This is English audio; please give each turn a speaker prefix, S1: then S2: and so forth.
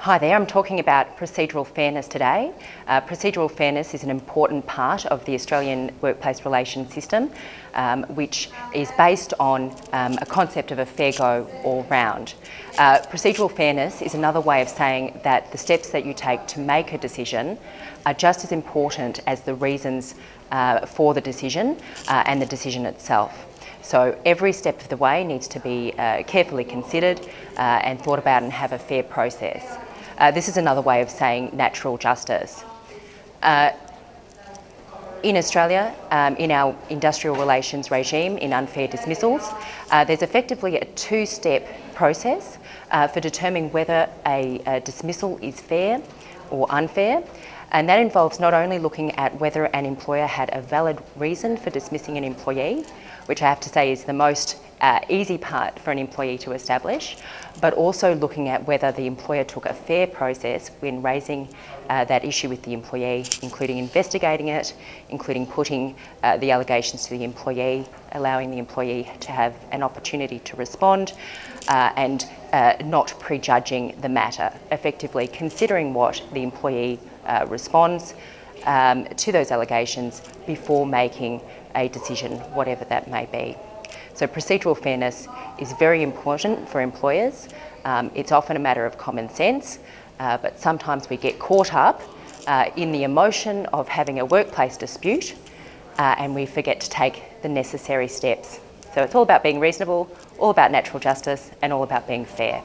S1: Hi there, I'm talking about procedural fairness today. Procedural fairness is an important part of the Australian workplace relations system, which is based on a concept of a fair go all round. Procedural fairness is another way of saying that the steps that you take to make a decision are just as important as the reasons for the decision and the decision itself. So every step of the way needs to be carefully considered and thought about and have a fair process. This is another way of saying natural justice. In Australia, in our industrial relations regime, in unfair dismissals, there's effectively a two-step process for determining whether a dismissal is fair or unfair. And that involves not only looking at whether an employer had a valid reason for dismissing an employee, which I have to say is the most easy part for an employee to establish, but also looking at whether the employer took a fair process when raising that issue with the employee, including investigating it, including putting the allegations to the employee, allowing the employee to have an opportunity to respond, and not prejudging the matter, effectively considering what the employee responds to those allegations before making a decision, whatever that may be. So procedural fairness is very important for employers. It's often a matter of common sense, but sometimes we get caught up in the emotion of having a workplace dispute and we forget to take the necessary steps. So it's all about being reasonable, all about natural justice, and all about being fair.